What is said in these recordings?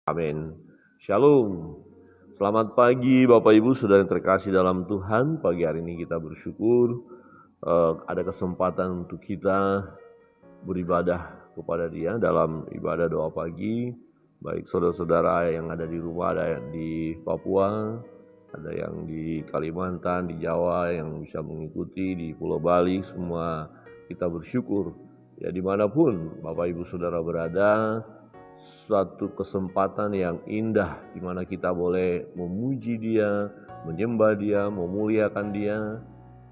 Amin. Shalom. Selamat pagi Bapak Ibu Saudara yang terkasih dalam Tuhan. Pagi hari ini kita bersyukur ada kesempatan untuk kita beribadah kepada Dia dalam ibadah doa pagi. Baik saudara-saudara yang ada di rumah, ada yang di Papua, ada yang di Kalimantan, di Jawa yang bisa mengikuti, di Pulau Bali, semua kita bersyukur. Ya dimanapun Bapak Ibu Saudara berada, suatu kesempatan yang indah di mana kita boleh memuji Dia, menyembah Dia, memuliakan Dia,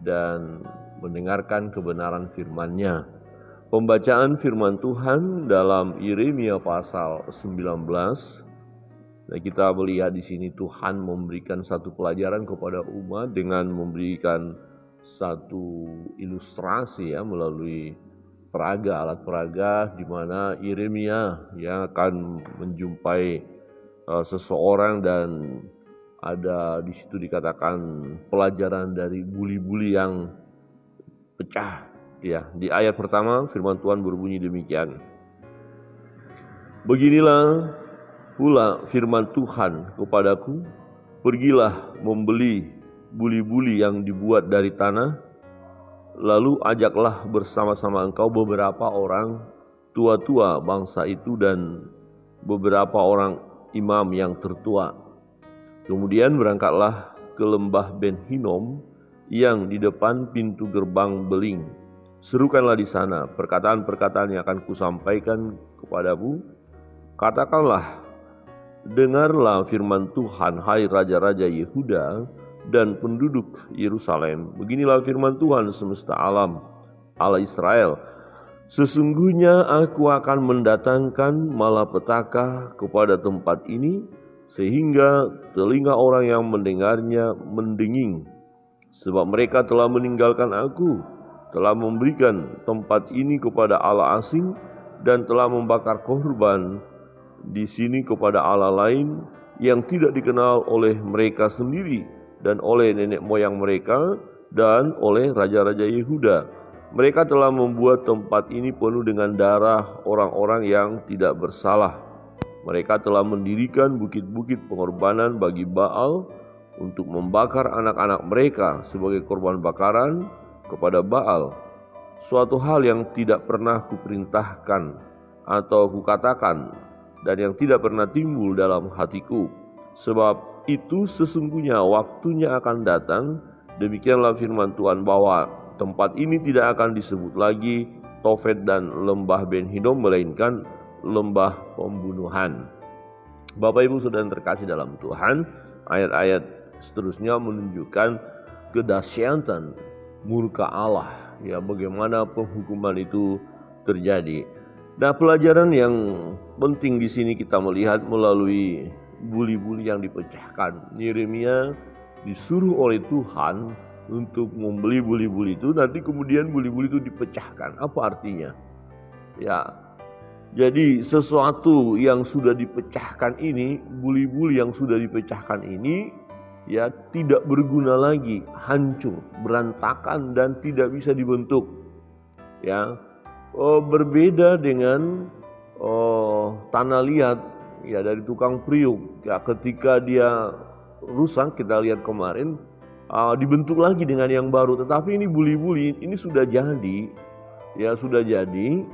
dan mendengarkan kebenaran firman-Nya. Pembacaan firman Tuhan dalam Yeremia pasal 19. Nah, kita melihat di sini Tuhan memberikan satu pelajaran kepada umat dengan memberikan satu ilustrasi ya melalui peraga, alat peraga, di mana Yeremia yang akan menjumpai seseorang dan ada di situ dikatakan pelajaran dari buli-buli yang pecah. Ya, di ayat pertama firman Tuhan berbunyi demikian. Beginilah pula firman Tuhan kepadaku, pergilah membeli buli-buli yang dibuat dari tanah, lalu ajaklah bersama-sama engkau beberapa orang tua-tua bangsa itu dan beberapa orang imam yang tertua. Kemudian berangkatlah ke lembah Ben Hinom yang di depan pintu gerbang beling. Serukanlah di sana perkataan-perkataan yang akan kusampaikan kepadamu. Katakanlah, dengarlah firman Tuhan, hai raja-raja Yehuda dan penduduk Yerusalem. Beginilah firman Tuhan semesta alam, Allah Israel. Sesungguhnya aku akan mendatangkan malapetaka kepada tempat ini, sehingga telinga orang yang mendengarnya mendenging. Sebab mereka telah meninggalkan aku, telah memberikan tempat ini kepada Allah asing, dan telah membakar korban di sini kepada Allah lain yang tidak dikenal oleh mereka sendiri dan oleh nenek moyang mereka dan oleh raja-raja Yehuda. Mereka telah membuat tempat ini penuh dengan darah orang-orang yang tidak bersalah. Mereka telah mendirikan bukit-bukit pengorbanan bagi Baal untuk membakar anak-anak mereka sebagai korban bakaran kepada Baal. Suatu hal yang tidak pernah kuperintahkan atau kukatakan dan yang tidak pernah timbul dalam hatiku. Sebab itu sesungguhnya waktunya akan datang, demikianlah firman Tuhan, bahwa tempat ini tidak akan disebut lagi Tofet dan lembah Ben Hinom, melainkan lembah pembunuhan. Bapak Ibu Saudara yang terkasih dalam Tuhan, ayat-ayat seterusnya menunjukkan kedahsyatan murka Allah, ya bagaimana penghukuman itu terjadi. Nah, pelajaran yang penting di sini kita melihat melalui buli-buli yang dipecahkan. Yeremia disuruh oleh Tuhan untuk membeli buli-buli itu, nanti kemudian buli-buli itu dipecahkan. Apa artinya? Ya, jadi sesuatu yang sudah dipecahkan ini, buli-buli yang sudah dipecahkan ini, ya tidak berguna lagi, hancur, berantakan dan tidak bisa dibentuk. Ya, berbeda dengan tanah liat ya dari tukang priuk. Ya, ketika dia rusak, kita lihat kemarin dibentuk lagi dengan yang baru. Tetapi ini buli-buli ini sudah jadi, ya sudah jadi,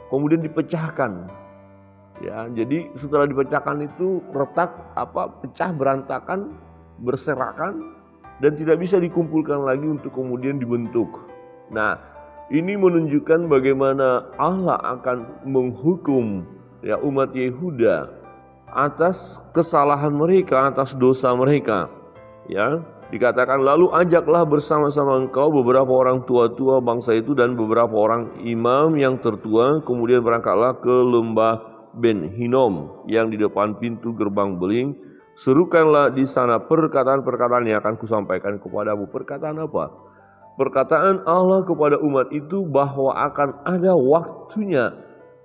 kemudian dipecahkan. Ya, jadi setelah dipecahkan itu retak, pecah, berantakan, berserakan, dan tidak bisa dikumpulkan lagi untuk kemudian dibentuk. Nah, ini menunjukkan bagaimana Allah akan menghukum ya umat Yehuda atas kesalahan mereka, atas dosa mereka. Ya, dikatakan lalu ajaklah bersama-sama engkau beberapa orang tua-tua bangsa itu dan beberapa orang imam yang tertua, kemudian berangkatlah ke lembah Ben Hinom yang di depan pintu gerbang beling. Serukanlah di sana perkataan-perkataan yang akan kusampaikan kepadamu. Perkataan apa? Perkataan Allah kepada umat itu bahwa akan ada waktunya,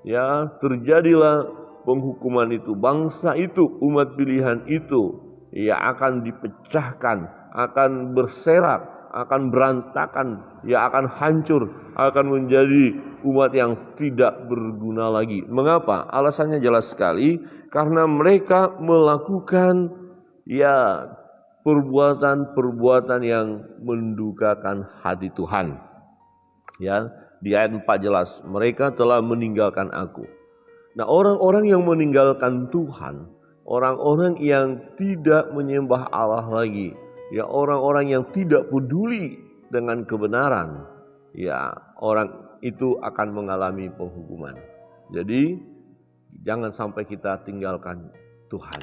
ya terjadilah penghukuman itu. Bangsa itu, umat pilihan itu, ya akan dipecahkan, akan berserak, akan berantakan, ya akan hancur, akan menjadi umat yang tidak berguna lagi. Mengapa? Alasannya jelas sekali, karena mereka melakukan perbuatan-perbuatan yang mendukakan hati Tuhan. Ya, di ayat 4 jelas, mereka telah meninggalkan aku. Nah, orang-orang yang meninggalkan Tuhan, orang-orang yang tidak menyembah Allah lagi, ya orang-orang yang tidak peduli dengan kebenaran, ya orang itu akan mengalami penghukuman. Jadi jangan sampai kita tinggalkan Tuhan.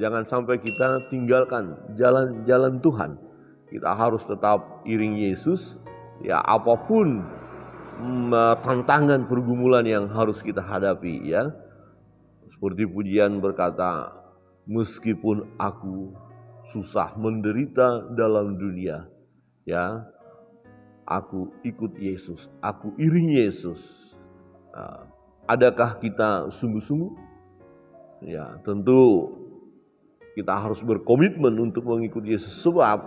Jangan sampai kita tinggalkan jalan-jalan Tuhan. Kita harus tetap iring Yesus, ya apapun tantangan pergumulan yang harus kita hadapi, ya. Seperti pujian berkata, meskipun aku susah menderita dalam dunia, ya, aku ikut Yesus, aku iring Yesus. Adakah kita sungguh-sungguh? Ya, tentu kita harus berkomitmen untuk mengikuti Yesus, sebab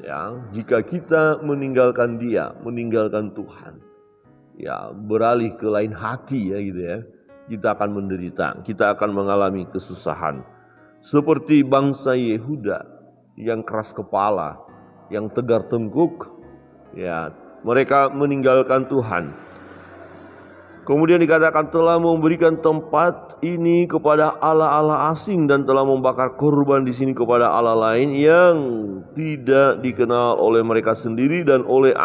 ya jika kita meninggalkan Dia, meninggalkan Tuhan, ya beralih ke lain hati, ya gitu ya, kita akan menderita, kita akan mengalami kesusahan. Seperti bangsa Yehuda yang keras kepala, yang tegar tengkuk, ya mereka meninggalkan Tuhan. Kemudian dikatakan telah memberikan tempat ini kepada allah-allah asing dan telah membakar korban di sini kepada allah lain yang tidak dikenal oleh mereka sendiri dan oleh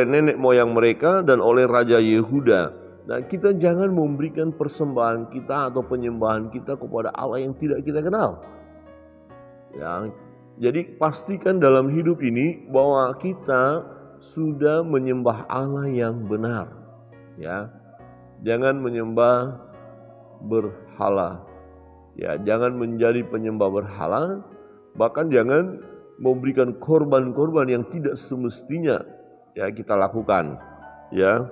nenek moyang mereka dan oleh raja Yehuda. Nah, kita jangan memberikan persembahan kita atau penyembahan kita kepada Allah yang tidak kita kenal. Ya, jadi pastikan dalam hidup ini bahwa kita sudah menyembah Allah yang benar. Ya, jangan menyembah berhala. Ya, jangan menjadi penyembah berhala, bahkan jangan memberikan korban-korban yang tidak semestinya ya kita lakukan. Ya,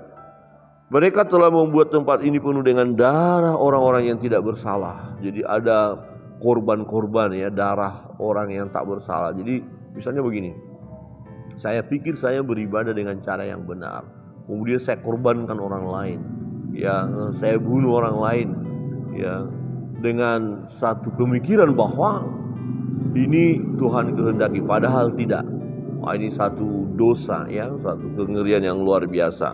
mereka telah membuat tempat ini penuh dengan darah orang-orang yang tidak bersalah. Jadi ada korban-korban, ya, darah orang yang tak bersalah. Jadi misalnya begini, saya pikir saya beribadah dengan cara yang benar, kemudian saya korbankan orang lain, ya saya bunuh orang lain, ya dengan satu pemikiran bahwa ini Tuhan kehendaki, padahal tidak. Wah, ini satu dosa, ya, satu kengerian yang luar biasa.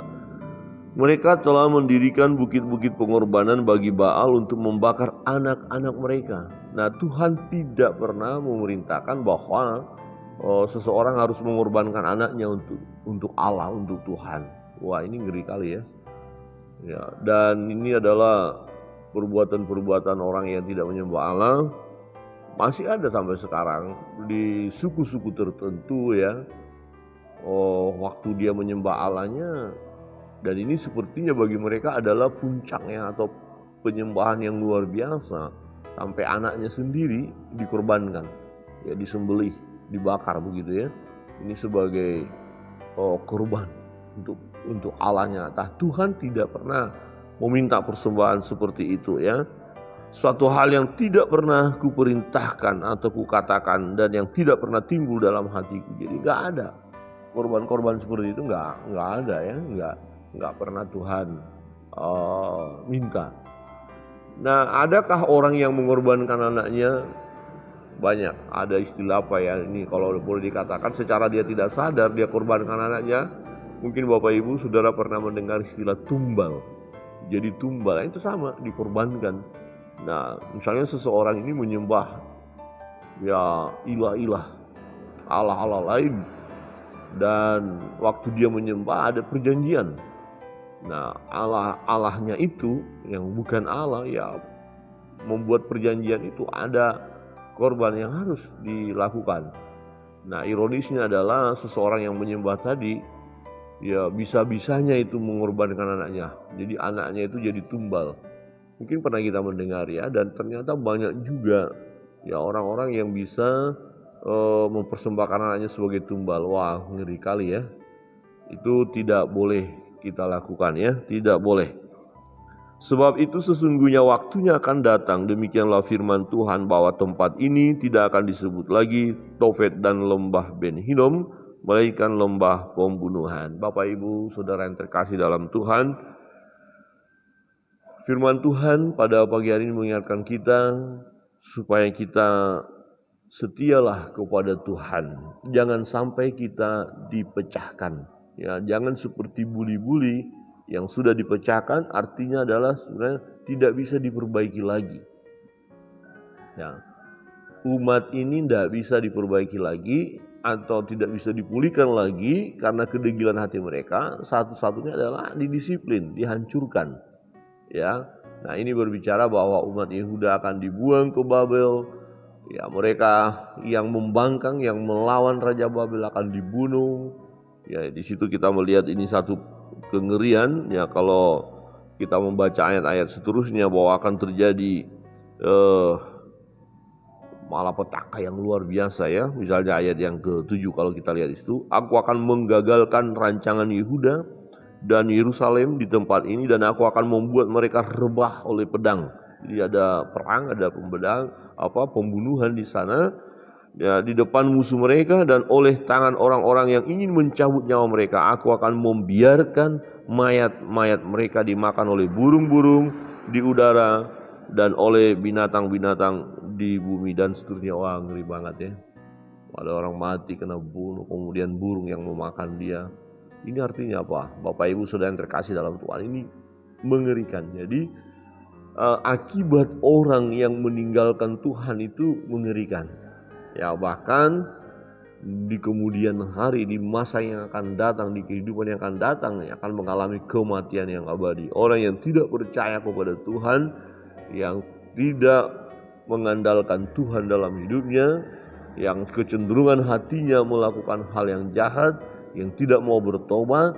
Mereka telah mendirikan bukit-bukit pengorbanan bagi Baal untuk membakar anak-anak mereka. Nah, Tuhan tidak pernah memerintahkan bahwa seseorang harus mengorbankan anaknya untuk Allah, untuk Tuhan. Wah, ini ngeri kali ya. Ya, dan ini adalah perbuatan-perbuatan orang yang tidak menyembah Allah. Masih ada sampai sekarang di suku-suku tertentu, ya. Waktu dia menyembah Allahnya, dan ini sepertinya bagi mereka adalah puncaknya atau penyembahan yang luar biasa, sampai anaknya sendiri dikorbankan, ya disembelih, dibakar begitu ya. Ini sebagai korban untuk Allahnya. Tuhan tidak pernah meminta persembahan seperti itu, ya. Suatu hal yang tidak pernah kuperintahkan atau kukatakan dan yang tidak pernah timbul dalam hatiku. Jadi nggak ada korban-korban seperti itu, nggak ada, ya, nggak pernah Tuhan minta. Nah, adakah orang yang mengorbankan anaknya? Banyak. Ada istilah apa ya? Ini kalau boleh dikatakan secara dia tidak sadar dia korbankan anaknya. Mungkin Bapak Ibu Saudara pernah mendengar istilah tumbal. Jadi tumbal itu sama, dikorbankan. Nah, misalnya seseorang ini menyembah ya ilah-ilah, Allah-Allah lain, dan waktu dia menyembah ada perjanjian. Nah, Allahnya itu yang bukan Allah, ya membuat perjanjian itu ada korban yang harus dilakukan. Nah, ironisnya adalah seseorang yang menyembah tadi, ya bisa-bisanya itu mengorbankan anaknya. Jadi anaknya itu jadi tumbal. Mungkin pernah kita mendengar, ya, dan ternyata banyak juga ya orang-orang yang bisa mempersembahkan anaknya sebagai tumbal. Wah, ngeri kali ya. Itu tidak boleh kita lakukan, ya, tidak boleh. Sebab itu sesungguhnya waktunya akan datang, demikianlah firman Tuhan, bahwa tempat ini tidak akan disebut lagi Tofet dan lembah Ben Hinnom, melainkan lembah pembunuhan. Bapak, Ibu, Saudara yang terkasih dalam Tuhan, firman Tuhan pada pagi hari ini mengingatkan kita supaya kita setialah kepada Tuhan. Jangan sampai kita dipecahkan. Ya, jangan seperti buli-buli yang sudah dipecahkan, artinya adalah sebenarnya tidak bisa diperbaiki lagi. Ya, umat ini tidak bisa diperbaiki lagi atau tidak bisa dipulihkan lagi karena kedegilan hati mereka. Satu-satunya adalah didisiplin, dihancurkan. Ya, nah ini berbicara bahwa umat Yehuda akan dibuang ke Babel. Ya, mereka yang membangkang, yang melawan Raja Babel akan dibunuh. Ya, di situ kita melihat ini satu kengerian. Ya, kalau kita membaca ayat-ayat seterusnya bahwa akan terjadi malapetaka yang luar biasa ya. Misalnya ayat yang ke-7 kalau kita lihat di situ, aku akan menggagalkan rancangan Yehuda dan Yerusalem di tempat ini, dan aku akan membuat mereka rebah oleh pedang. Jadi ada perang, ada pembunuhan di sana, ya, di depan musuh mereka, dan oleh tangan orang-orang yang ingin mencabut nyawa mereka, aku akan membiarkan mayat-mayat mereka dimakan oleh burung-burung di udara dan oleh binatang-binatang di bumi dan seterusnya. Wah, ngeri banget ya. Ada orang mati kena bunuh, kemudian burung yang memakan dia. Ini artinya apa? Bapak, Ibu, Saudara yang terkasih dalam Tuhan, ini mengerikan. Jadi akibat orang yang meninggalkan Tuhan itu mengerikan. Ya, bahkan di kemudian hari, di masa yang akan datang, di kehidupan yang akan datang, akan mengalami kematian yang abadi. Orang yang tidak percaya kepada Tuhan, yang tidak mengandalkan Tuhan dalam hidupnya, yang kecenderungan hatinya melakukan hal yang jahat, yang tidak mau bertobat,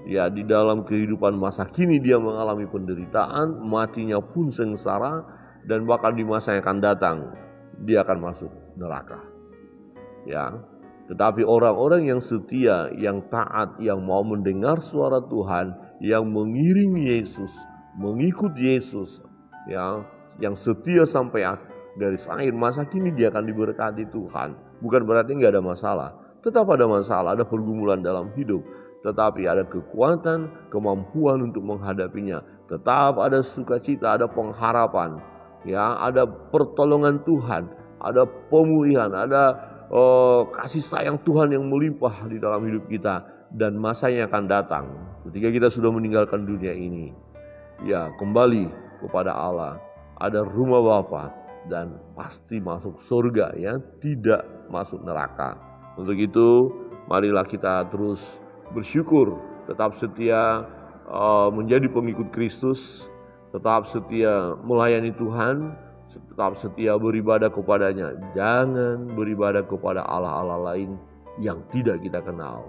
ya, di dalam kehidupan masa kini dia mengalami penderitaan, matinya pun sengsara, dan bahkan di masa yang akan datang dia akan masuk neraka. Ya, tetapi orang-orang yang setia, yang taat, yang mau mendengar suara Tuhan, yang mengiringi Yesus, mengikut Yesus, ya, yang setia sampai garis akhir masa kini, dia akan diberkati Tuhan. Bukan berarti nggak ada masalah, tetap ada masalah, ada pergumulan dalam hidup, tetapi ada kekuatan, kemampuan untuk menghadapinya. Tetap ada sukacita, ada pengharapan, ya, ada pertolongan Tuhan, ada pemulihan, ada kasih sayang Tuhan yang melimpah di dalam hidup kita. Dan masanya akan datang ketika kita sudah meninggalkan dunia ini, ya, kembali kepada Allah, ada rumah Bapa, dan pasti masuk surga, ya, tidak masuk neraka. Untuk itu marilah kita terus bersyukur, tetap setia menjadi pengikut Kristus, tetap setia melayani Tuhan, tetap setia beribadah kepadanya. Jangan beribadah kepada Allah-Allah lain yang tidak kita kenal.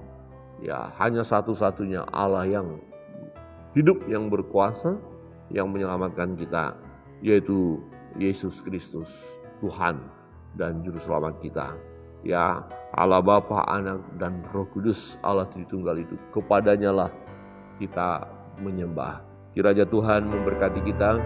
Ya, hanya satu-satunya Allah yang hidup, yang berkuasa, yang menyelamatkan kita, yaitu Yesus Kristus, Tuhan dan Juru Selamat kita. Ya, Allah Bapa, Anak, dan Roh Kudus, Allah Tritunggal itu, kepadanya lah kita menyembah. Kiranya Tuhan memberkati kita.